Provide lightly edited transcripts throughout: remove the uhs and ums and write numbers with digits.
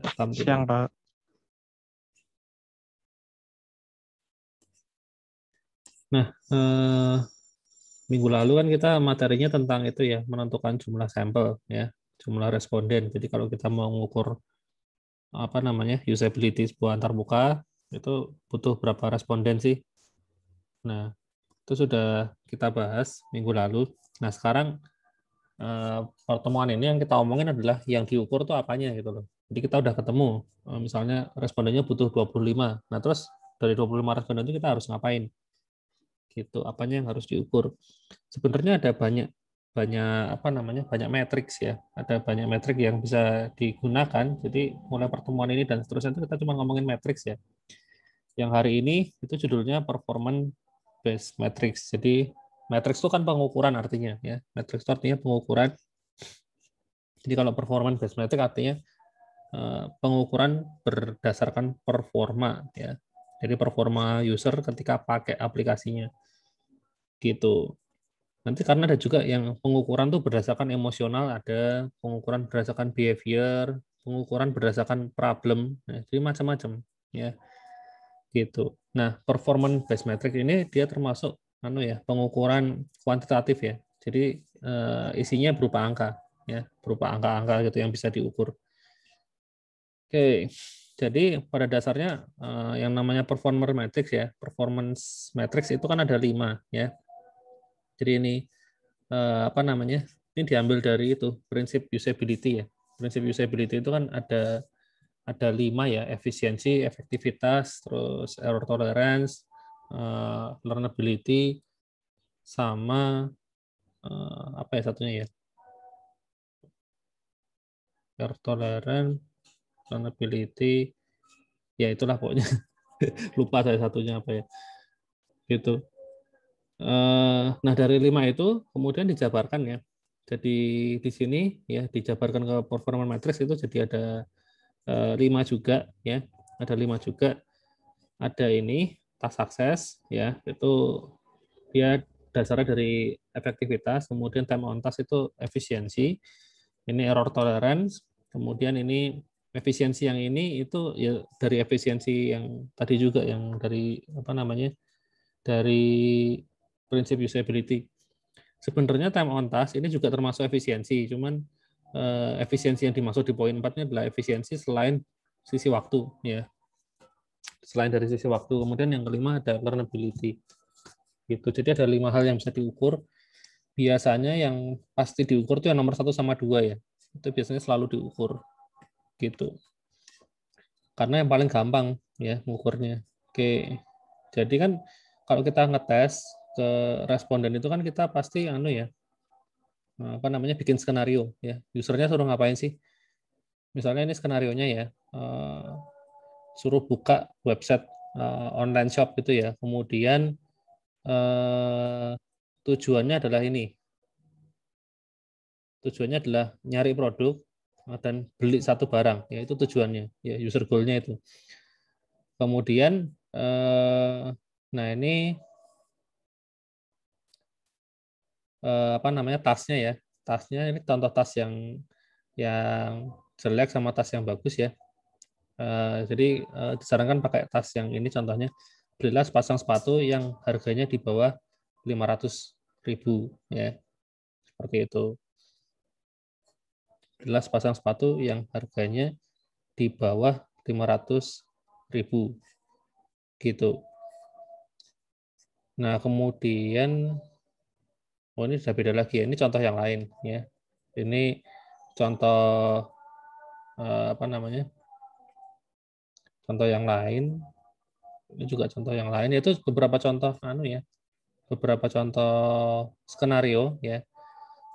rekam dulu. Siang, Pak. Nah, minggu lalu kan kita materinya tentang itu ya, menentukan jumlah sampel ya, jumlah responden. Jadi kalau kita mau mengukur apa namanya usability sebuah antarmuka itu butuh berapa responden sih? Nah, itu sudah kita bahas minggu lalu. Nah, sekarang pertemuan ini yang kita omongin adalah yang diukur tuh apanya gitu loh. Jadi kita udah ketemu, misalnya respondennya butuh 25. Nah, terus dari 25 responden itu kita harus ngapain? Gitu, apanya yang harus diukur? Sebenarnya ada banyak banyak apa namanya? Banyak matriks ya. Ada banyak metrik yang bisa digunakan. Jadi mulai pertemuan ini dan seterusnya itu kita cuma ngomongin matriks ya. Yang hari ini itu judulnya performance based matrix. Jadi matriks itu kan pengukuran artinya ya. Matriks itu artinya pengukuran. Jadi kalau performance based matrix artinya pengukuran berdasarkan performa ya. Jadi performa user ketika pakai aplikasinya gitu. Nanti karena ada juga yang pengukuran tuh berdasarkan emosional, ada pengukuran berdasarkan behavior, pengukuran berdasarkan problem, nah, jadi macam-macam ya gitu. Nah, performance based metric ini dia termasuk ya pengukuran kuantitatif ya. Jadi isinya berupa angka ya, berupa angka-angka gitu yang bisa diukur. Oke, jadi pada dasarnya yang namanya performance matrix ya, performance matrix itu kan ada 5 ya. Jadi ini apa namanya? Ini diambil dari itu prinsip usability ya. Prinsip usability itu kan ada 5 ya, efisiensi, efektivitas, terus error tolerance, learnability, sama apa ya satunya ya? Error tolerance, learnability, ya itulah pokoknya. Lupa saya satunya apa ya. Gitu. Nah, dari 5 itu kemudian dijabarkan ya. Jadi di sini ya dijabarkan ke performance matrix itu jadi ada 5 juga ya. Ada 5 juga. Ada ini task success ya, itu dia dasarnya dari efektivitas, kemudian time on task itu efisiensi, ini error tolerance, kemudian ini efisiensi yang ini itu ya dari efisiensi yang tadi juga yang dari apa namanya dari prinsip usability. Sebenarnya time on task ini juga termasuk efisiensi, cuman efisiensi yang dimaksud di poin 4-nya adalah efisiensi selain sisi waktu ya. Selain dari sisi waktu, kemudian yang kelima ada learnability. Gitu. Jadi ada 5 hal yang bisa diukur. Biasanya yang pasti diukur itu yang nomor 1 sama 2 ya. Itu biasanya selalu diukur. Gitu. Karena yang paling gampang ya mengukurnya. Oke. Jadi kan kalau kita ngetes ke responden itu kan kita pasti ya apa namanya bikin skenario ya. Usernya suruh ngapain sih? Misalnya ini skenarionya ya. Suruh buka website online shop gitu ya. Kemudian tujuannya adalah ini. Tujuannya adalah nyari produk dan beli satu barang, ya itu tujuannya, ya user goal-nya itu. Kemudian nah ini apa namanya tasnya ya, tasnya ini contoh tas yang jelek sama tas yang bagus ya. Jadi disarankan pakai tas yang ini contohnya, belilah sepasang sepatu yang harganya di bawah 500.000 ya, seperti itu. Belilah sepasang sepatu yang harganya di bawah 500.000 gitu. Nah, kemudian ini sudah beda lagi ya. Ini contoh yang lain ya. Ini contoh apa namanya? Contoh yang lain. Ini juga contoh yang lain. Itu beberapa contoh ya. Beberapa contoh skenario ya.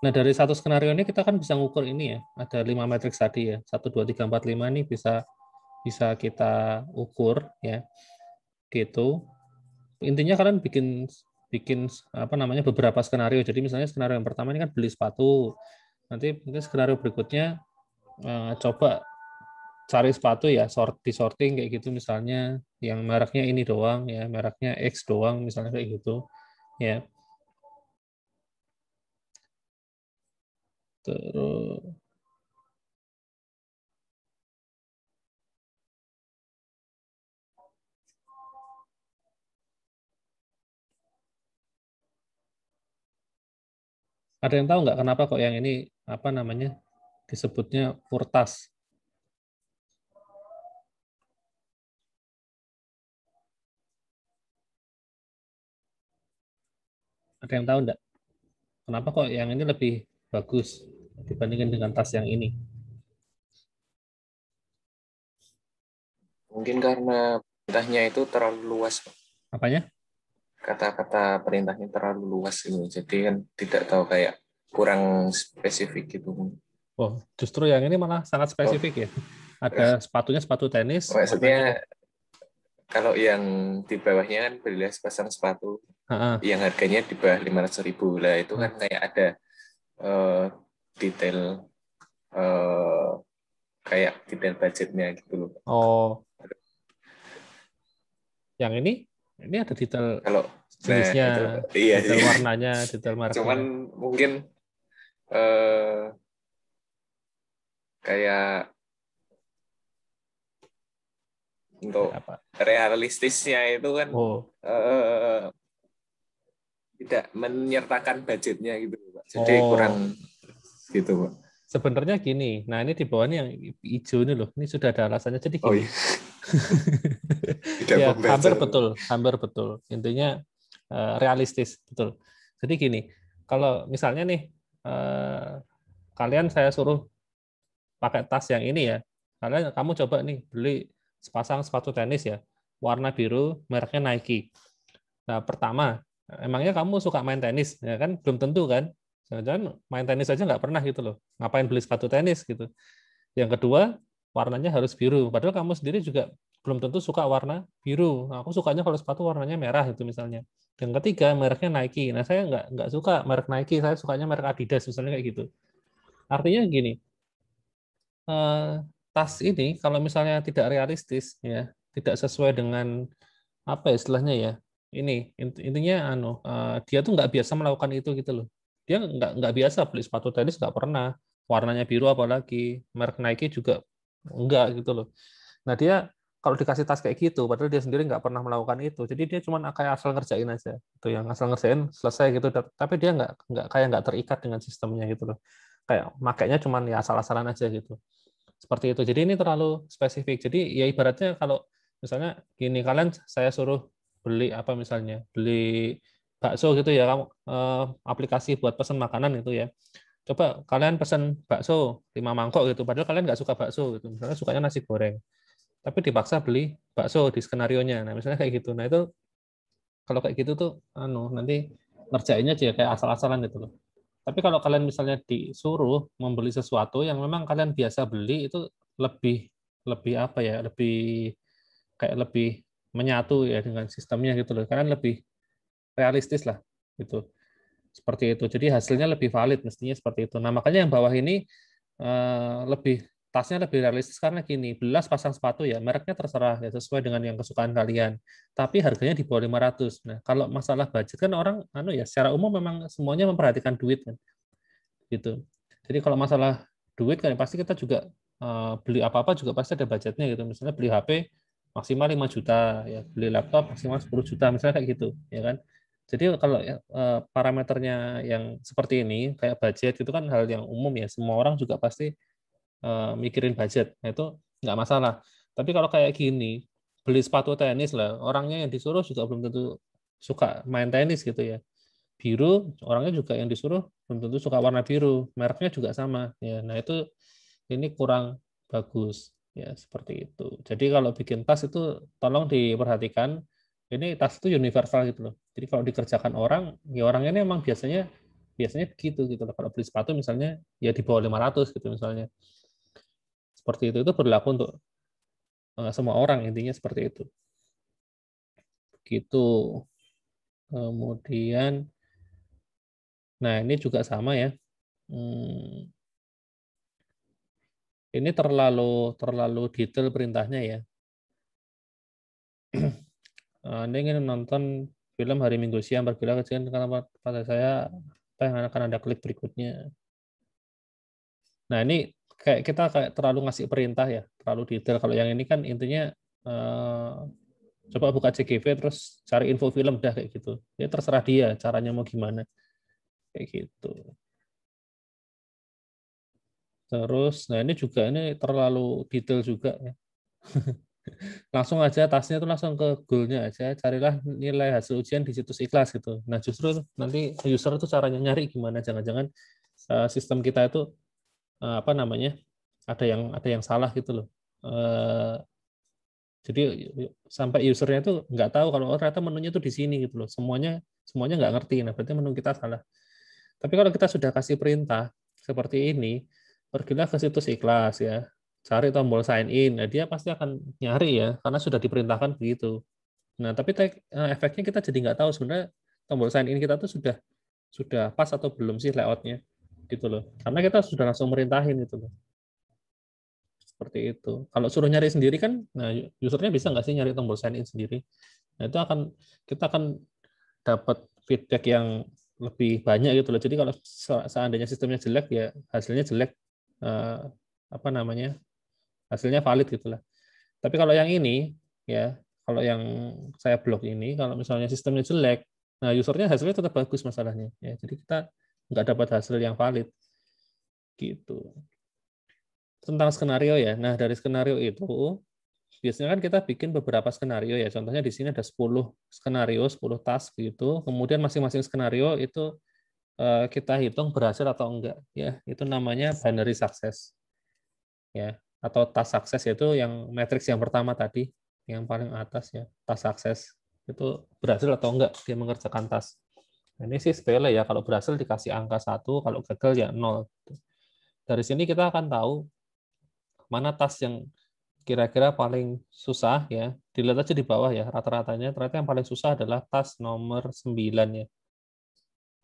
Nah, dari satu skenario ini kita kan bisa ngukur ini ya. Ada 5 matriks tadi ya. 1 2 3 4 5 ini bisa bisa kita ukur ya. Gitu. Intinya kalian bikin bikin apa namanya beberapa skenario. Jadi misalnya skenario yang pertama ini kan beli sepatu. Nanti mungkin skenario berikutnya coba cari sepatu ya di sorting kayak gitu misalnya yang mereknya ini doang ya, mereknya X doang misalnya kayak gitu ya. Terus Ada yang tahu nggak kenapa kok yang ini apa namanya disebutnya Furtas? Ada yang tahu nggak? Kenapa kok yang ini lebih bagus dibandingkan dengan tas yang ini? Mungkin karena perintahnya itu terlalu luas, Pak. Apanya? Kata-kata perintahnya terlalu luas ini. Jadi kan tidak tahu kayak kurang spesifik gitu. Oh, justru yang ini malah sangat Oh, spesifik ya. Ada sepatunya sepatu tenis, warnanya. maksudnya kalau yang di bawahnya kan beli sepasang sepatu Ah, yang harganya di bawah 500.000 lah, itu kan ah. kayak ada eh, detail, eh, kayak detail budgetnya gitu loh. Oh, yang ini ada detail Kalau nah jenisnya, itu iya sih. detail warnanya, detail Cuman mereknya. mungkin eh, kayak untuk Kayak apa? realistisnya itu kan Oh, eh, tidak menyertakan budgetnya gitu Pak. Jadi kurang oh. gitu Pak. Sebenarnya gini. Nah, ini di bawah ini yang hijau ini loh. Ini sudah ada alasannya. Jadi Oh gini. iya, tidak Ya, membaca. hampir betul, hampir betul. Intinya realistis, betul. Jadi gini, kalau misalnya nih eh, kalian saya suruh pakai tas yang ini ya, kamu coba nih beli sepasang sepatu tenis ya, warna biru, mereknya Nike. Nah, pertama, emangnya kamu suka main tenis? Ya kan, belum tentu kan. Jangan-jangan main tenis aja nggak pernah gitu loh. Ngapain beli sepatu tenis gitu. Yang kedua, warnanya harus biru. Padahal kamu sendiri juga belum tentu suka warna biru. Nah, aku sukanya kalau sepatu warnanya merah itu misalnya. Yang ketiga, mereknya Nike. Nah, saya nggak suka merek Nike. Saya sukanya merek Adidas misalnya kayak gitu. Artinya gini, eh, tas ini kalau misalnya tidak realistis ya, tidak sesuai dengan apa ya istilahnya ya. Ini intinya dia tuh nggak biasa melakukan itu gitu loh. Dia nggak biasa beli sepatu tenis nggak pernah. Warnanya biru apalagi, merek Nike juga enggak gitu loh. Nah dia kalau dikasih tas kayak gitu, padahal dia sendiri nggak pernah melakukan itu, jadi dia cuma kayak asal ngerjain aja, itu yang asal ngerjain selesai gitu, tapi dia nggak kayak nggak terikat dengan sistemnya gitu loh, kayak makainya cuma ya asal-asalan aja gitu, seperti itu. Jadi ini terlalu spesifik. Jadi ya ibaratnya kalau misalnya gini, kalian saya suruh beli apa misalnya, beli bakso gitu ya, kamu aplikasi buat pesan makanan itu ya. Coba kalian pesan bakso 5 mangkok gitu, padahal kalian nggak suka bakso gitu, misalnya sukanya nasi goreng, tapi dipaksa beli bakso di skenario-nya. Nah, misalnya kayak gitu. Nah, itu kalau kayak gitu tuh nanti ngerjainnya aja kayak asal-asalan gitu loh. Tapi kalau kalian misalnya disuruh membeli sesuatu yang memang kalian biasa beli itu lebih lebih apa ya? Lebih kayak lebih menyatu ya dengan sistemnya gitu loh. Kalian lebih realistis lah gitu. Seperti itu. Jadi hasilnya lebih valid mestinya seperti itu. Nah, makanya yang bawah ini lebih tasnya lebih realistis karena gini, belas pasang sepatu ya, mereknya terserah ya sesuai dengan yang kesukaan kalian. Tapi harganya di bawah 500. Nah, kalau masalah budget kan orang ya secara umum memang semuanya memperhatikan duit kan gitu. Jadi kalau masalah duit kan pasti kita juga beli apa-apa juga pasti ada budgetnya gitu. Misalnya beli HP maksimal 5 juta ya, beli laptop maksimal 10 juta misalnya kayak gitu, ya kan. Jadi kalau parameternya yang seperti ini kayak budget itu kan hal yang umum ya, semua orang juga pasti mikirin budget. Nah, itu nggak masalah. Tapi kalau kayak gini, beli sepatu tenis lah, orangnya yang disuruh juga belum tentu suka main tenis gitu ya. Biru, orangnya juga yang disuruh belum tentu suka warna biru, mereknya juga sama. Ya, nah itu ini kurang bagus ya seperti itu. Jadi kalau bikin tas itu tolong diperhatikan. Ini tas itu universal gitu loh. Jadi kalau dikerjakan orang, ya orangnya ini emang biasanya biasanya begitu gitu loh. Kalau beli sepatu misalnya ya di bawah 500 gitu misalnya. Seperti itu berlaku untuk semua orang, intinya seperti itu. Gitu. Kemudian, nah ini juga sama ya. Hmm, ini terlalu terlalu detail perintahnya ya. Anda ingin nonton film hari Minggu siang, pergilah ke karena pada saya apa yang akan Anda klik berikutnya. Nah ini kayak kita kayak terlalu ngasih perintah ya, terlalu detail. Kalau yang ini kan intinya coba buka CGV terus cari info film dah kayak gitu. Ya terserah dia caranya mau gimana kayak gitu. Terus, nah ini juga ini terlalu detail juga ya. Langsung aja tasnya tuh langsung ke goalnya aja, carilah nilai hasil ujian di situs ikhlas gitu. Nah justru nanti user itu caranya nyari gimana, jangan-jangan sistem kita itu apa namanya ada yang salah gitu loh. Jadi sampai usernya itu nggak tahu kalau oh, ternyata menunya tuh di sini gitu loh. Semuanya nggak ngerti. Nah berarti menu kita salah. Tapi kalau kita sudah kasih perintah seperti ini, pergilah ke situs ikhlas ya, cari tombol sign in. Nah, dia pasti akan nyari ya, karena sudah diperintahkan begitu. Nah, tapi efeknya kita jadi nggak tahu sebenarnya tombol sign in kita tuh sudah pas atau belum sih layoutnya, gitu loh. Karena kita sudah langsung merintahin gitu loh. Seperti itu. Kalau suruh nyari sendiri kan, nah usernya bisa nggak sih nyari tombol sign in sendiri? Nah, itu kita akan dapat feedback yang lebih banyak gitu loh. Jadi kalau seandainya sistemnya jelek ya hasilnya jelek, eh, apa namanya, hasilnya valid gitulah. Tapi kalau yang ini ya, kalau yang saya blog ini, kalau misalnya sistemnya jelek, nah usernya hasilnya tetap bagus masalahnya. Ya, jadi kita nggak dapat hasil yang valid gitu. Tentang skenario ya. Nah dari skenario itu biasanya kan kita bikin beberapa skenario ya. Contohnya di sini ada 10 skenario, 10 task gitu. Kemudian masing-masing skenario itu kita hitung berhasil atau enggak ya. Itu namanya binary success. Ya, atau task success yaitu yang matriks yang pertama tadi, yang paling atas ya, task success. Itu berhasil atau enggak dia mengerjakan task. Nah, ini sih sepele ya, kalau berhasil dikasih angka 1, kalau gagal ya 0. Dari sini kita akan tahu mana task yang kira-kira paling susah ya, dilihat aja di bawah ya, rata-ratanya ternyata yang paling susah adalah task nomor 9 ya.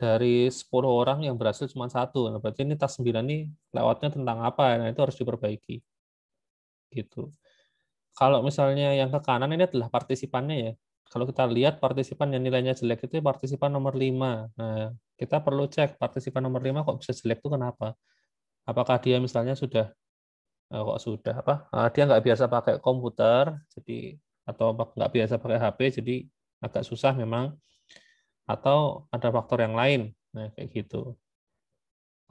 Dari 10 orang yang berhasil cuma 1, nah berarti ini task 9 ini lewatnya tentang apa, nah itu harus diperbaiki. Gitu. Kalau misalnya yang ke kanan ini adalah partisipannya ya. Kalau kita lihat partisipan yang nilainya jelek itu partisipan nomor 5. Nah, kita perlu cek partisipan nomor 5 kok bisa jelek itu kenapa? Apakah dia misalnya sudah dia nggak biasa pakai komputer, jadi atau nggak biasa pakai HP, jadi agak susah memang, atau ada faktor yang lain. Nah, kayak gitu.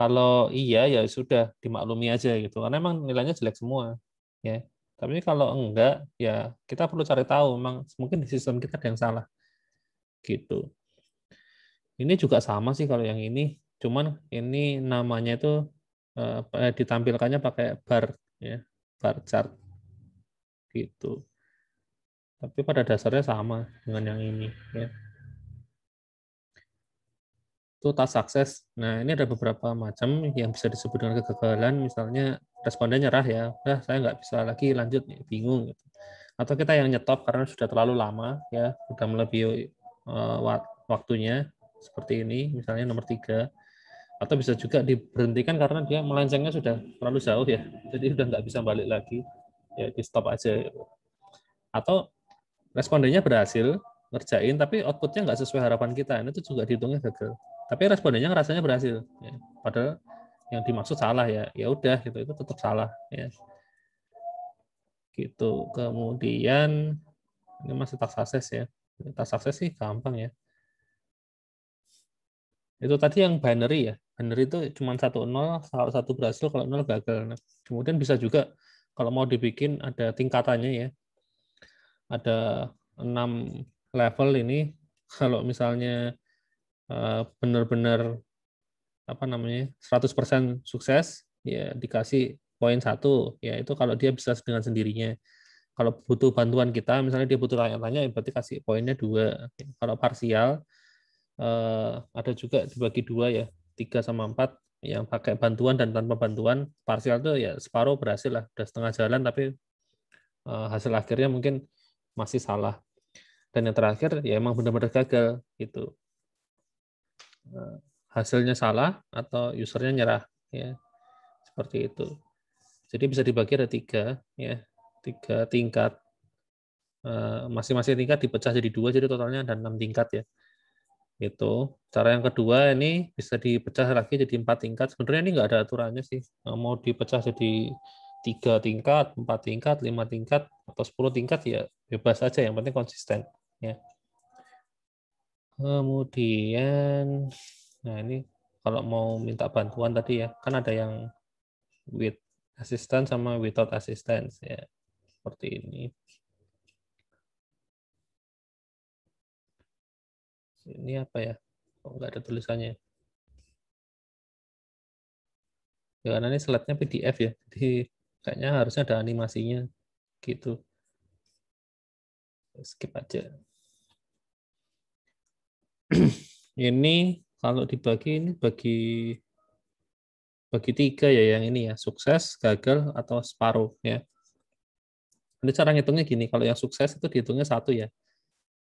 Kalau iya ya sudah dimaklumi aja gitu, karena memang nilainya jelek semua. Ya. Tapi kalau enggak, ya kita perlu cari tahu, memang mungkin di sistem kita ada yang salah. Gitu. Ini juga sama sih kalau yang ini, cuman ini namanya itu ditampilkannya pakai bar, ya, bar chart gitu. Tapi pada dasarnya sama dengan yang ini. Ya. Itu task sukses. Nah, ini ada beberapa macam yang bisa disebut dengan kegagalan. Misalnya responden nyerah ya, saya nggak bisa lagi lanjut, bingung. Gitu. Atau kita yang nyetop karena sudah terlalu lama, ya sudah melebihi waktunya, seperti ini, misalnya nomor 3. Atau bisa juga diberhentikan karena dia melencengnya sudah terlalu jauh ya, jadi sudah nggak bisa balik lagi, ya di stop aja. Atau respondennya berhasil ngerjain tapi outputnya nggak sesuai harapan kita, itu juga dihitungnya gagal. Tapi respondennya ngerasanya berhasil, ya. Padahal yang dimaksud salah ya, ya udah gitu, itu tetap salah ya. Gitu. Kemudian ini masih task success ya. Task success sih gampang ya. Itu tadi yang binary ya. Binary itu cuma 1-0, kalau 1 berhasil, kalau 0 gagal. Nah, kemudian bisa juga kalau mau dibikin ada tingkatannya ya. Ada 6 level ini. Kalau misalnya benar-benar apa namanya 100% sukses ya dikasih poin 1 ya, itu kalau dia bisa dengan sendirinya. Kalau butuh bantuan kita, misalnya dia butuh tanya-tanya, berarti kasih poinnya 2. Kalau parsial ada juga dibagi 2 ya, 3 sama 4, yang pakai bantuan dan tanpa bantuan. Parsial itu ya separuh berhasil lah, udah setengah jalan tapi hasil akhirnya mungkin masih salah. Dan yang terakhir ya emang benar-benar gagal gitu. Hasilnya salah atau usernya nyerah ya, seperti itu. Jadi bisa dibagi ada 3 ya, 3 tingkat. Masing-masing tingkat dipecah jadi 2, jadi totalnya ada 6 tingkat ya. Itu. Cara yang kedua ini bisa dipecah lagi jadi 4 tingkat. Sebenarnya ini nggak ada aturannya sih. Mau dipecah jadi 3 tingkat, 4 tingkat, 5 tingkat, atau 10 tingkat ya bebas aja, yang penting konsisten. Ya. Kemudian, nah ini kalau mau minta bantuan tadi ya, kan ada yang with assistance sama without assistance ya. Seperti ini. Ini apa ya? Oh, nggak ada tulisannya. Ya, karena ini slide-nya PDF ya. Jadi kayaknya harusnya ada animasinya gitu. Skip aja. Ini kalau dibagi ini bagi 3 ya, yang ini ya, sukses, gagal, atau separuh ya. Ini cara ngitungnya gini, kalau yang sukses itu dihitungnya 1 ya.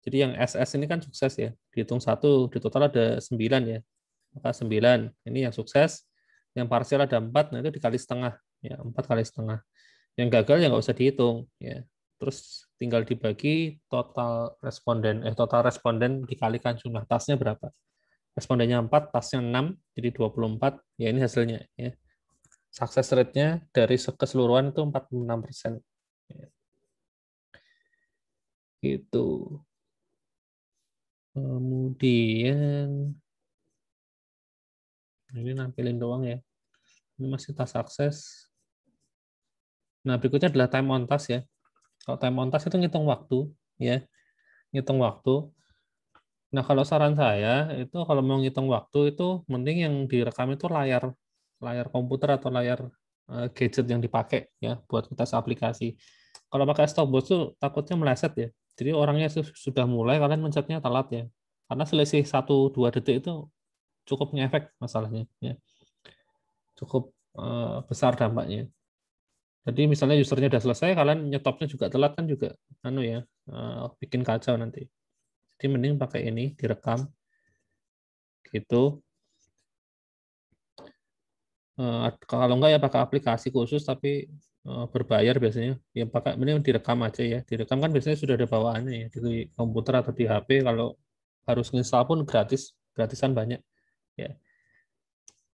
Jadi yang SS ini kan sukses ya, dihitung 1, di total ada 9 ya. Maka 9, ini yang sukses, yang parsial ada 4, nah itu dikali setengah ya, 4 kali setengah. Yang gagal ya nggak usah dihitung ya. Terus tinggal dibagi total responden dikalikan jumlah tasnya berapa. Respondennya 4, tasnya 6, jadi 24. Ya ini hasilnya. Ya. Success rate-nya dari keseluruhan itu 46%. Ya. Gitu. Kemudian, ini nampilin doang ya. Ini masih tas sukses. Nah, berikutnya adalah time on task ya. Kalau time on task itu ngitung waktu. Ya, ngitung waktu. Nah, kalau saran saya itu kalau mau ngitung waktu itu mending yang direkam itu layar komputer atau layar gadget yang dipakai ya buat kita aplikasi. Kalau pakai stopwatch tuh takutnya meleset ya. Jadi orangnya sudah mulai, kalian mencetnya telat ya. Karena selisih 1-2 detik itu cukup ngefek masalahnya ya. Cukup besar dampaknya. Jadi misalnya usernya udah selesai, kalian nyetopnya juga telat kan juga ya bikin kacau nanti. Jadi mending pakai ini direkam gitu. Kalau enggak ya pakai aplikasi khusus tapi berbayar biasanya. Ya pakai ini direkam aja ya. Direkam kan biasanya sudah ada bawaannya ya di komputer atau di HP. Kalau harus install pun gratisan banyak ya.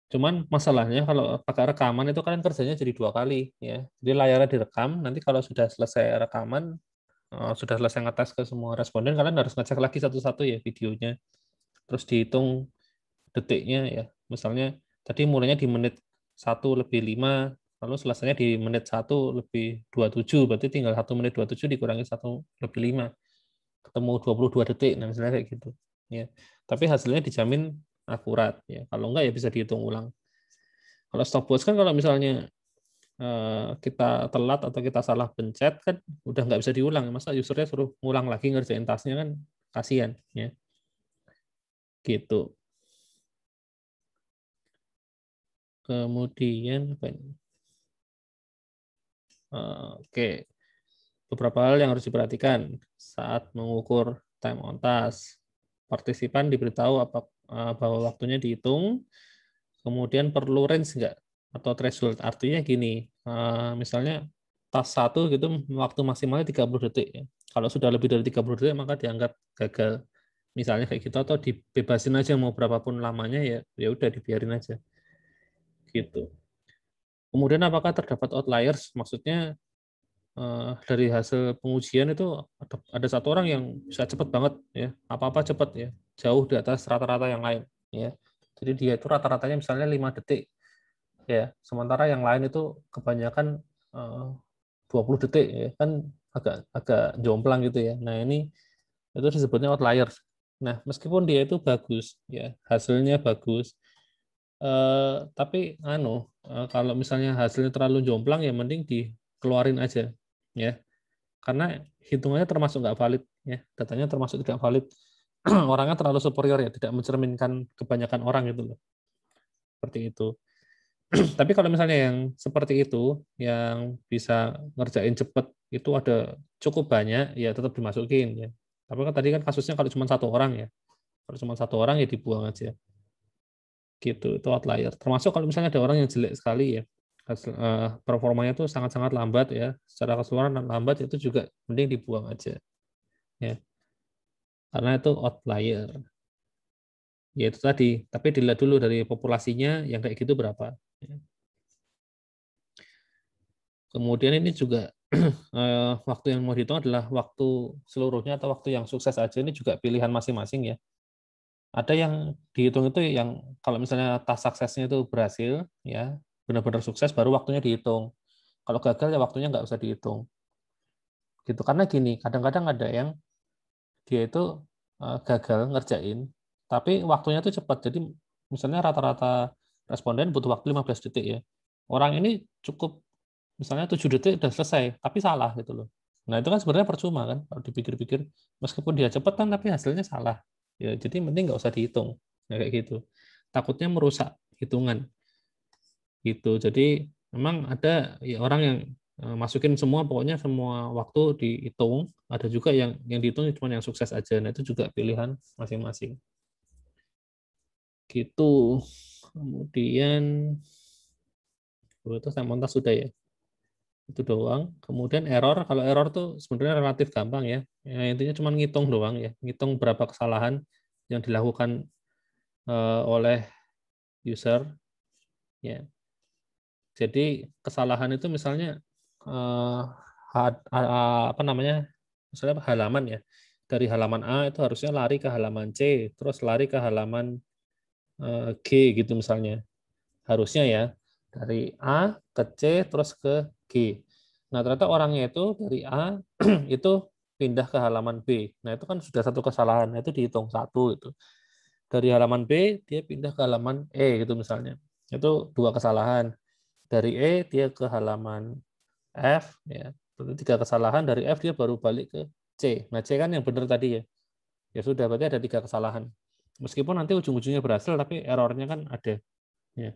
Cuman masalahnya kalau pakai rekaman itu kalian kerjanya jadi 2 kali ya. Jadi layarnya direkam, nanti kalau sudah selesai rekaman, sudah selesai ngetes ke semua responden, kalian harus ngecek lagi satu-satu ya videonya. Terus dihitung detiknya ya. Misalnya tadi mulainya di menit 1+5, lalu selesainya di menit 1+27, berarti tinggal 1 menit 27 dikurangi 1+5, ketemu 22 detik, nah misalnya kayak gitu. Ya. Tapi hasilnya dijamin akurat ya. Kalau enggak ya bisa dihitung ulang. Kalau stopwatch kan kalau misalnya kita telat atau kita salah pencet kan udah nggak bisa diulang. Masa usernya suruh ngulang lagi ngerjain tasnya kan kasihan ya. Gitu. Kemudian apa ini? Oke, beberapa hal yang harus diperhatikan saat mengukur time on task. Partisipan diberitahu bahwa waktunya dihitung, kemudian perlu range nggak atau threshold. Artinya gini, misalnya task 1 gitu waktu maksimalnya 30 detik. Ya. Kalau sudah lebih dari 30 detik maka dianggap gagal. Misalnya kayak gitu, atau dibebasin aja mau berapapun lamanya ya udah dibiarin aja. Gitu. Kemudian apakah terdapat outliers? Maksudnya dari hasil pengujian itu ada 1 orang yang bisa cepat banget ya, apa-apa cepat ya, jauh di atas rata-rata yang lain ya. Jadi dia itu rata-ratanya misalnya 5 detik ya, sementara yang lain itu kebanyakan 20 detik ya, kan agak agak jomplang gitu ya. Nah, ini itu disebutnya outliers. Nah, meskipun dia itu bagus ya, hasilnya bagus, tapi kalau misalnya hasilnya terlalu jomplang ya mending dikeluarin aja ya, karena hitungannya termasuk nggak valid ya, datanya termasuk tidak valid. Orangnya terlalu superior ya, tidak mencerminkan kebanyakan orang gitu loh, seperti itu. Tapi kalau misalnya yang seperti itu yang bisa ngerjain cepet itu ada cukup banyak ya, tetap dimasukin ya. Tapi kan tadi kan kasusnya kalau cuma 1 orang ya, kalau cuma 1 orang ya dibuang aja gitu. Itu outlier. Termasuk kalau misalnya ada orang yang jelek sekali ya, performanya tuh sangat-sangat lambat ya, secara keseluruhan lambat, itu juga mending dibuang aja ya, karena itu outlier ya. Itu tadi, tapi dilihat dulu dari populasinya yang kayak gitu berapa ya. Kemudian ini juga waktu yang mau dihitung adalah waktu seluruhnya atau waktu yang sukses aja. Ini juga pilihan masing-masing ya. Ada yang dihitung itu yang kalau misalnya task suksesnya itu berhasil ya, benar-benar sukses baru waktunya dihitung. Kalau gagal ya waktunya nggak usah dihitung. Gitu. Karena gini, kadang-kadang ada yang dia itu gagal ngerjain, tapi waktunya itu cepat. Jadi misalnya rata-rata responden butuh waktu 15 detik ya. Orang ini cukup misalnya 7 detik udah selesai, tapi salah gitu loh. Nah, itu kan sebenarnya percuma kan kalau dipikir-pikir. Meskipun dia cepat kan tapi hasilnya salah. Ya, jadi mending nggak usah dihitung. Ya, kayak gitu. Takutnya merusak hitungan. Gitu. Jadi memang ada ya orang yang masukin semua, pokoknya semua waktu dihitung. Ada juga yang dihitung cuma yang sukses aja. Nah, itu juga pilihan masing-masing. Gitu. Kemudian itu saya montas sudah ya. Itu doang. Kemudian error, kalau error tuh sebenarnya relatif gampang ya. Ya intinya cuma ngitung doang ya. Ngitung berapa kesalahan yang dilakukan oleh user ya. Jadi kesalahan itu misalnya apa namanya? Misalnya halaman ya. Dari halaman A itu harusnya lari ke halaman C, terus lari ke halaman G gitu misalnya. Harusnya ya. Dari A ke C terus ke G. Nah, ternyata orangnya itu dari A itu pindah ke halaman B. Nah, itu kan sudah satu kesalahan. Nah, itu dihitung satu itu. Dari halaman B dia pindah ke halaman E gitu misalnya. Itu dua kesalahan. Dari E dia ke halaman F ya. Berarti tiga kesalahan. Dari F dia baru balik ke C. Nah, C kan yang benar tadi ya. Ya sudah, berarti ada tiga kesalahan. Meskipun nanti ujung-ujungnya berhasil, tapi errornya kan ada. Ya,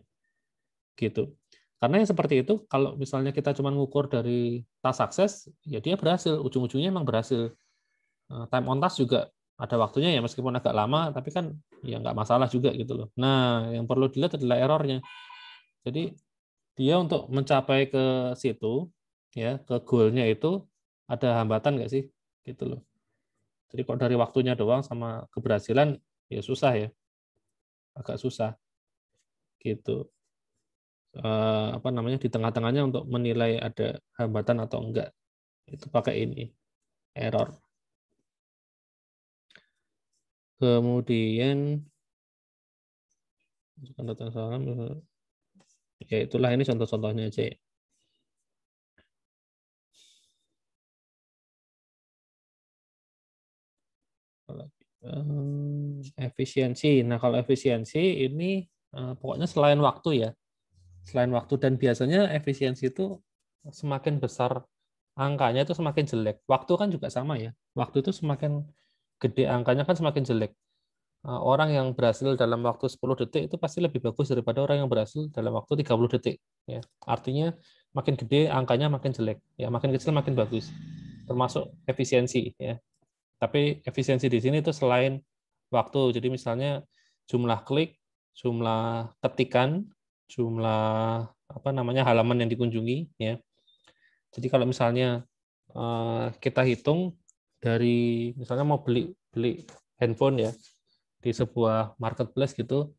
gitu. Karena yang seperti itu, kalau misalnya kita cuma ngukur dari task sukses, ya dia berhasil. Ujung-ujungnya emang berhasil. Time on task juga ada waktunya ya, meskipun agak lama, tapi kan ya nggak masalah juga gitu loh. Nah, yang perlu dilihat adalah errornya. Jadi dia untuk mencapai ke situ, ya ke goalnya itu ada hambatan nggak sih, gitu loh. Jadi kalau dari waktunya doang sama keberhasilan, ya susah ya, agak susah, gitu. Apa namanya di tengah-tengahnya untuk menilai ada hambatan atau enggak, itu pakai ini error. Kemudian data salam, ya itulah ini contoh-contohnya aja ya. Efisiensi. Nah, kalau efisiensi ini pokoknya selain waktu ya, selain waktu, dan biasanya efisiensi itu semakin besar angkanya itu semakin jelek. Waktu kan juga sama ya. Waktu itu semakin gede angkanya kan semakin jelek. Orang yang berhasil dalam waktu 10 detik itu pasti lebih bagus daripada orang yang berhasil dalam waktu 30 detik. Ya. Artinya makin gede angkanya makin jelek. Ya, makin kecil makin bagus. Termasuk efisiensi. Ya. Tapi efisiensi di sini itu selain waktu. Jadi misalnya jumlah klik, jumlah ketikan, jumlah apa namanya halaman yang dikunjungi. Ya. Jadi kalau misalnya kita hitung dari misalnya mau beli beli handphone ya di sebuah marketplace gitu,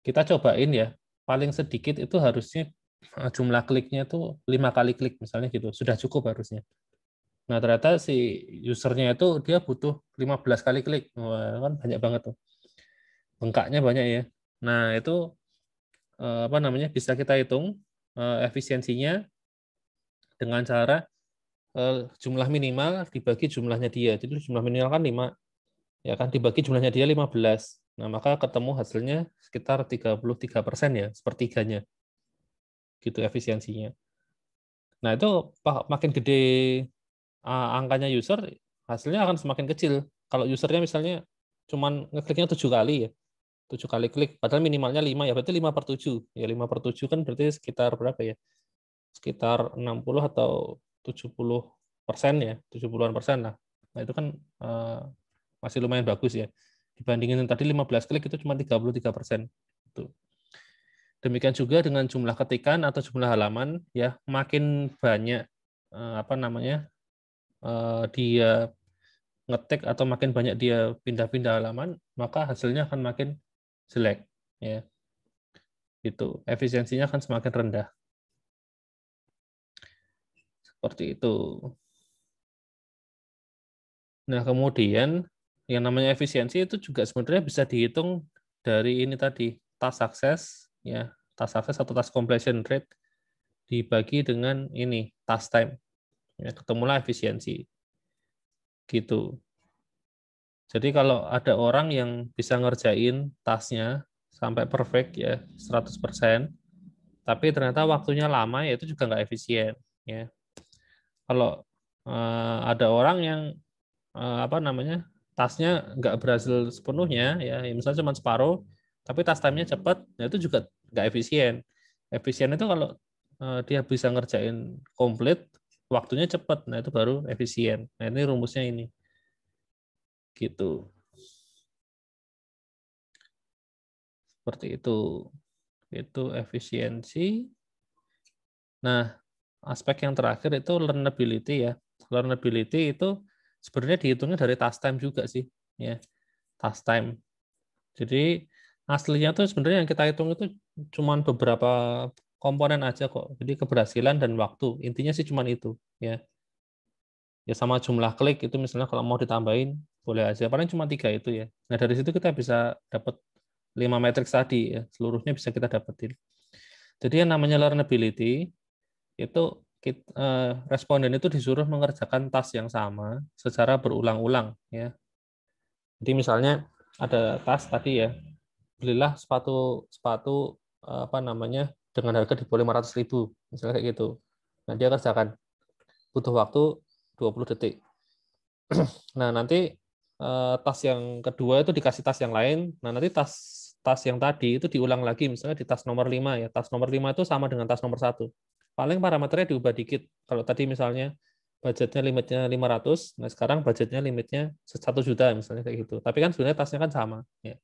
kita cobain ya, paling sedikit itu harusnya jumlah kliknya itu 5 kali klik misalnya gitu, sudah cukup harusnya. Nah, ternyata si usernya itu dia butuh 15 kali klik. Wah, kan banyak banget tuh. Bengkaknya banyak ya. Nah, itu apa namanya? Bisa kita hitung efisiensinya dengan cara jumlah minimal dibagi jumlahnya dia. Jadi jumlah minimal kan 5, ya kan dibagi jumlahnya dia 15. Nah, maka ketemu hasilnya sekitar 33% ya, sepertiganya. Gitu efisiensinya. Nah, itu makin gede angkanya user, hasilnya akan semakin kecil. Kalau usernya misalnya cuman ngekliknya 7 kali ya, 7 kali klik, padahal minimalnya 5 ya, berarti 5/7. Ya 5/7 kan berarti sekitar berapa ya? Sekitar 60 atau 70% ya, 70-an persen lah. Nah, itu kan masih lumayan bagus ya. Dibandingin tadi 15 klik itu cuma 33%. Itu. Demikian juga dengan jumlah ketikan atau jumlah halaman, ya makin banyak apa namanya dia ngetik atau makin banyak dia pindah-pindah halaman, maka hasilnya akan makin jelek. Ya, itu efisiensinya akan semakin rendah. Seperti itu. Nah, kemudian yang namanya efisiensi itu juga sebenarnya bisa dihitung dari ini tadi, task sukses, ya, task success atau task completion rate dibagi dengan ini task time. Ya, ketemulah efisiensi. Gitu. Jadi kalau ada orang yang bisa ngerjain tasknya sampai perfect ya 100%, tapi ternyata waktunya lama ya itu juga nggak efisien. Ya. Kalau ada orang yang apa namanya tasnya nggak berhasil sepenuhnya ya misalnya cuma separuh tapi task time-nya cepat nah itu juga nggak efisien. Efisien itu kalau dia bisa ngerjain komplit waktunya cepat nah itu baru efisien. Nah ini rumusnya ini gitu seperti itu efisiensi. Nah aspek yang terakhir itu learnability ya. Learnability itu sebenarnya dihitungnya dari task time juga sih ya task time. Jadi aslinya tuh sebenarnya yang kita hitung itu cuma beberapa komponen aja kok. Jadi keberhasilan dan waktu. Intinya sih cuma itu, ya. Ya sama jumlah klik itu misalnya kalau mau ditambahin boleh aja. Paling cuma 3 itu ya. Nah, dari situ kita bisa dapat 5 matriks tadi ya. Seluruhnya bisa kita dapetin. Jadi yang namanya learnability itu responden itu disuruh mengerjakan task yang sama secara berulang-ulang ya. Jadi misalnya ada task tadi ya, belilah sepatu sepatu apa namanya dengan harga di bawah 500.000 misalnya kayak gitu. Nah dia kerjakan butuh waktu 20 detik. Nah nanti tas yang kedua itu dikasih tas yang lain. Nah nanti tas yang tadi itu diulang lagi misalnya di tas nomor 5 ya. Tas nomor 5 itu sama dengan tas nomor 1. Paling parameternya diubah dikit. Kalau tadi misalnya budgetnya limitnya 500, nah sekarang budgetnya limitnya 1 juta misalnya kayak gitu. Tapi kan sebenarnya tasnya kan sama ya.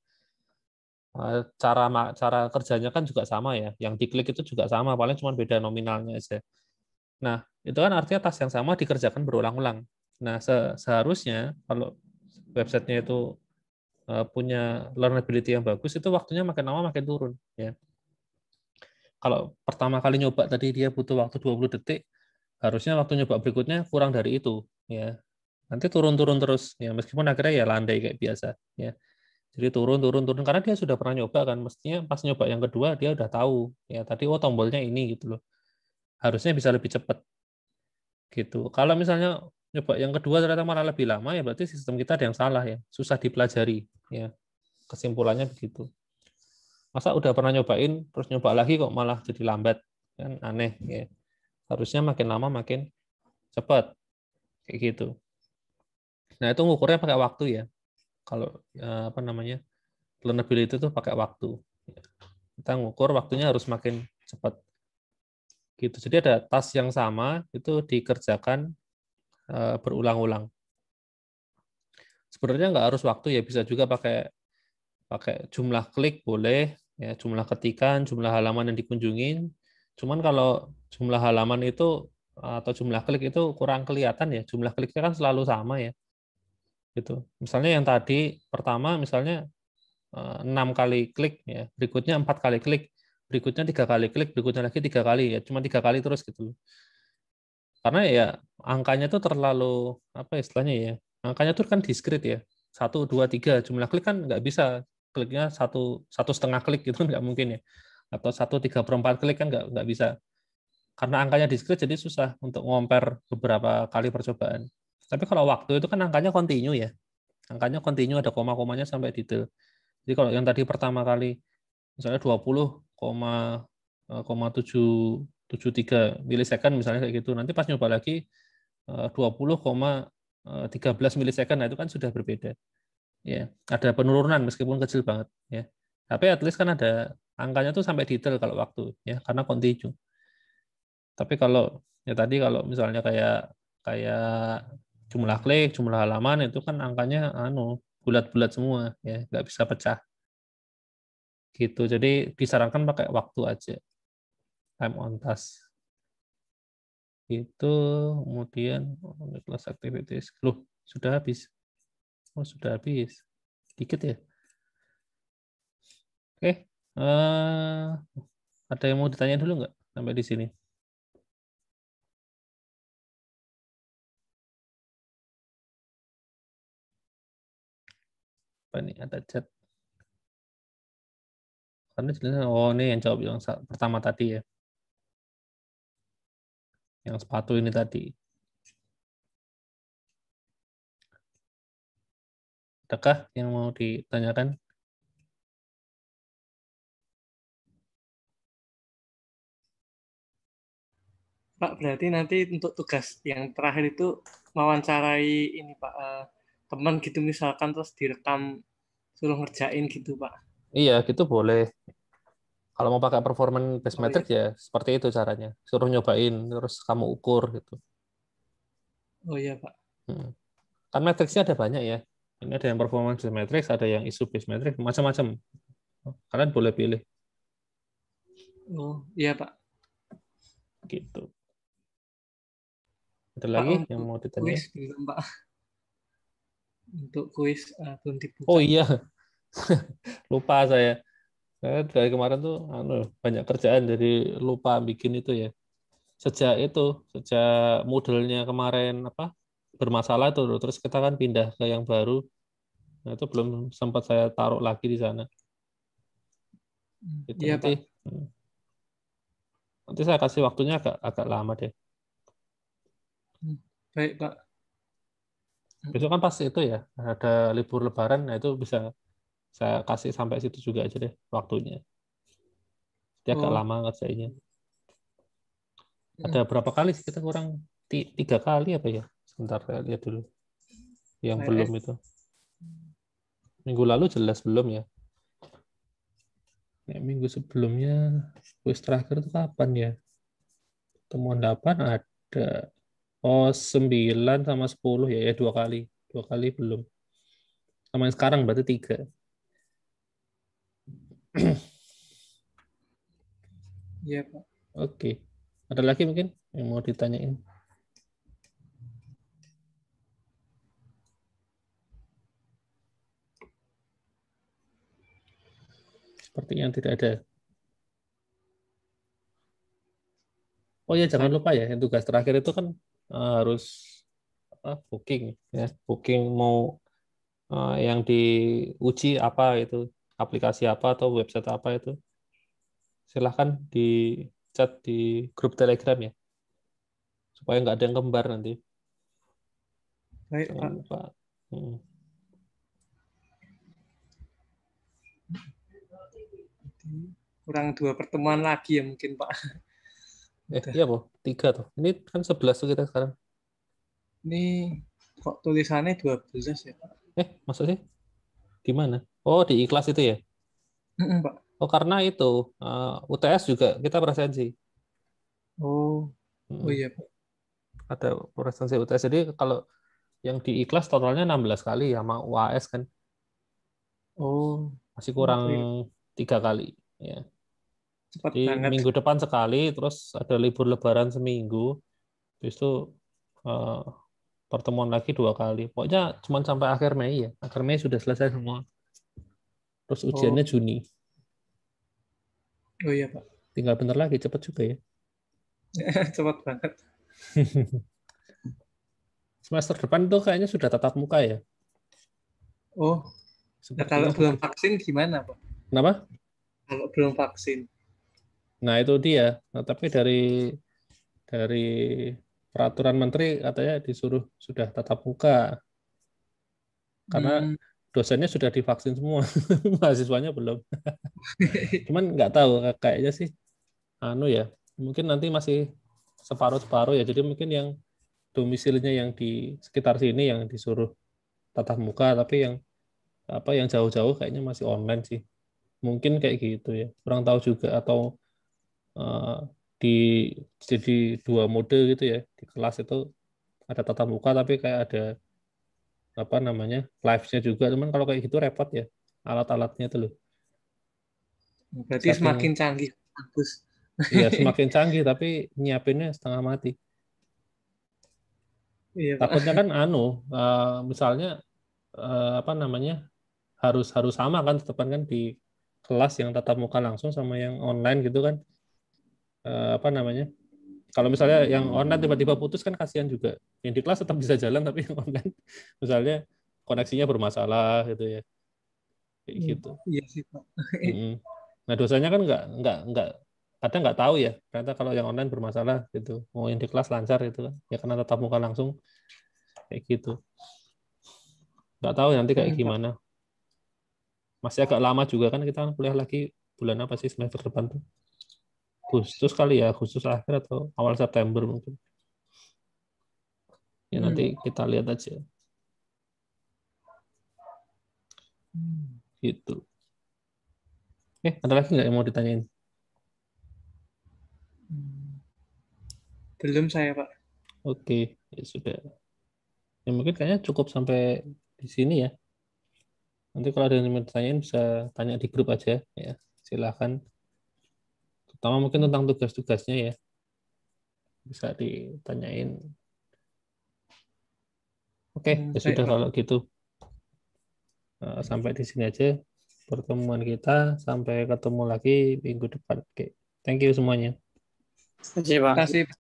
Cara kerjanya kan juga sama ya. Yang diklik itu juga sama, paling cuma beda nominalnya aja. Nah, itu kan artinya tas yang sama dikerjakan berulang-ulang. Nah, seharusnya kalau websitenya itu punya learnability yang bagus, itu waktunya makin lama makin turun. Ya. Kalau pertama kali nyoba tadi dia butuh waktu 20 detik, harusnya waktu nyoba berikutnya kurang dari itu. Ya. Nanti turun-turun terus, ya meskipun akhirnya ya landai kayak biasa. Ya. Jadi turun karena dia sudah pernah nyoba kan, mestinya pas nyoba yang kedua dia udah tahu ya tadi oh tombolnya ini gitu loh. Harusnya bisa lebih cepat gitu. Kalau misalnya nyoba yang kedua ternyata malah lebih lama ya berarti sistem kita ada yang salah ya, susah dipelajari ya. Kesimpulannya begitu. Masa udah pernah nyobain terus nyoba lagi kok malah jadi lambat kan aneh ya. Harusnya makin lama makin cepat kayak gitu. Nah, itu ngukurnya pakai waktu ya. Kalau apa namanya? Learnability itu pakai waktu. Kita ngukur waktunya harus makin cepat. Gitu. Jadi ada task yang sama itu dikerjakan berulang-ulang. Sebenarnya nggak harus waktu ya, bisa juga pakai pakai jumlah klik boleh, ya jumlah ketikan, jumlah halaman yang dikunjungin. Cuman kalau jumlah halaman itu atau jumlah klik itu kurang kelihatan ya. Jumlah kliknya kan selalu sama ya. Gitu. Misalnya yang tadi pertama misalnya 6 kali klik ya, berikutnya 4 kali klik, berikutnya 3 kali klik, berikutnya lagi 3 kali ya, cuma 3 kali terus gitu. Karena ya angkanya tuh terlalu apa istilahnya ya, angkanya tuh kan diskrit ya, 1, 2, 3 jumlah klik kan nggak bisa kliknya 1,5 klik gitu kan nggak mungkin ya, atau 1/3/4 klik kan nggak bisa. Karena angkanya diskrit jadi susah untuk ngomper beberapa kali percobaan. Tapi kalau waktu itu kan angkanya kontinu ya, angkanya kontinu ada koma-komanya sampai detail. Jadi kalau yang tadi pertama kali misalnya 20,73 milisecond misalnya kayak gitu. Nanti pas nyoba lagi 20,13 milisecond, nah itu kan sudah berbeda. Ya, ada penurunan meskipun kecil banget ya. Tapi at least kan ada angkanya tuh sampai detail kalau waktu ya karena continue. Tapi kalau ya tadi kalau misalnya kayak kayak jumlah klik, jumlah halaman itu kan angkanya bulat-bulat semua ya, nggak bisa pecah gitu. Jadi disarankan pakai waktu aja, time on task. Itu kemudian class activities. Loh, sudah habis. Oh, sudah habis. Dikit ya. Oke. Ada yang mau ditanya dulu nggak sampai di sini? Apa nih? Ada chat. Karena jelasnya, oh ini yang jawab yang pertama tadi ya. Yang sepatu ini tadi. Adakah yang mau ditanyakan? Pak, berarti nanti untuk tugas yang terakhir itu mewawancarai ini Pak, teman gitu misalkan terus direkam suruh ngerjain gitu Pak. Iya, gitu boleh. Kalau mau pakai performance based Oh metric iya. ya seperti itu caranya. Suruh nyobain, terus kamu ukur gitu. Oh iya Pak. Hmm. Kan matriksnya ada banyak ya. Ini ada yang performance based matrix, ada yang issue based matrix, macam-macam. Kalian boleh pilih Oh iya Pak. gitu. Ada Pak lagi yang untuk mau kuis ditanyain? belum Pak. Untuk kuis belum Oh dibuka. iya, lupa saya. Saya dari kemarin tuh banyak kerjaan jadi lupa bikin itu ya. Sejak modelnya kemarin apa bermasalah tuh, terus kita kan pindah ke yang baru. Nah, itu belum sempat saya taruh lagi di sana. Itu Iya nanti Pak. nanti saya kasih waktunya agak agak lama deh. Baik Pak. Besok kan pas itu ya, ada libur Lebaran, nah itu bisa saya kasih sampai situ juga aja deh waktunya. Dia agak Oh. lama ngerjainnya. Ada berapa kali sih kita kurang 3 kali apa ya? Sebentar saya lihat dulu. Yang belum itu. Minggu lalu jelas belum ya. Minggu sebelumnya kuis terakhir itu kapan ya? Temuan 8 ada. Oh, 9 sama 10 ya, 2 kali. 2 kali belum. Sama yang sekarang berarti 3. Iya Pak. Oke. Ada lagi mungkin yang mau ditanyain? Sepertinya tidak ada. Oh ya, jangan lupa ya, yang tugas terakhir itu kan harus booking ya, booking mau yang diuji apa itu, aplikasi apa atau website apa itu. Silahkan di chat di grup Telegram ya, supaya nggak ada yang kembar nanti. Baik Jangan Pak. lupa. Hmm. Kurang 2 pertemuan lagi ya mungkin Pak. Udah. Iya, Bu. 3 tuh. Ini kan 11 tuh kita sekarang. Ini kok tulisannya 12 ya Pak? Masa sih? Di mana? Oh, di Ikhlas itu ya? Pak. Oh, karena itu UTS juga kita presensi. Oh. Oh Hmm. iya Pak. Ada presensi UTS. Jadi kalau yang di Ikhlas totalnya 16 kali ya, sama UAS kan Oh. masih kurang Oke. 3 kali. Ya. Cepat Di banget. minggu depan sekali, terus ada libur Lebaran seminggu, habis itu eh, pertemuan lagi 2 kali. Pokoknya cuma sampai akhir Mei ya. Akhir Mei sudah selesai semua. Terus Oh. ujiannya Juni. Oh iya Pak. Tinggal bentar lagi, cepet juga ya. Cepat banget. Semester depan tuh kayaknya sudah tatap muka ya. Oh. Nah, kalau Sepertinya belum sudah. vaksin gimana Pak? Kenapa? Kalau belum vaksin. Nah itu dia. Nah, tapi dari peraturan menteri katanya disuruh sudah tatap muka karena Hmm. dosennya sudah divaksin semua, mahasiswanya belum. Cuman nggak tahu kayaknya sih ya mungkin nanti masih separuh-separuh ya. Jadi mungkin yang domisilinya yang di sekitar sini yang disuruh tatap muka, tapi yang jauh-jauh kayaknya masih online sih. Mungkin kayak gitu ya. Kurang tahu juga atau eh, di jadi 2 mode gitu ya. Di kelas itu ada tatap muka tapi kayak ada apa namanya live-nya juga. Cuman kalau kayak gitu repot ya alat-alatnya itu loh. Berarti semakin Saking canggih. Bagus. ya semakin canggih tapi nyiapinnya setengah mati. Iya Pak. Takutnya kan misalnya apa namanya harus harus sama kan tetepan kan di kelas yang tatap muka langsung sama yang online gitu kan. Apa namanya kalau misalnya yang online tiba-tiba putus kan kasihan juga. Yang di kelas tetap bisa jalan tapi yang online misalnya koneksinya bermasalah gitu ya kayak gitu. Iya sih Pak. Mm-mm. Nah, dosanya kan nggak kadang nggak tahu ya. Ternyata kalau yang online bermasalah gitu. Mau yang di kelas lancar gitu kan. Ya karena tatap muka langsung kayak gitu. Nggak tahu nanti kayak Pak. gimana. Masih agak lama juga kan kita kan kuliah lagi bulan apa sih semester depan tuh? Agustus kali ya, Agustus akhir atau awal September mungkin. Ya nanti kita lihat aja. Gitu. Ada lagi nggak yang mau ditanyain? Belum saya, Pak. Oke, ya sudah. Ya mungkin kayaknya cukup sampai di sini ya. Nanti kalau ada yang mau ditanyain bisa tanya di grup aja ya. Silakan. Terutama mungkin tentang tugas-tugasnya ya. Bisa ditanyain. Oke, ya Baik, sudah Pak. kalau gitu. Sampai di sini aja pertemuan kita. Sampai ketemu lagi minggu depan. Oke. Thank you semuanya. Terima kasih, Pak. Terima kasih.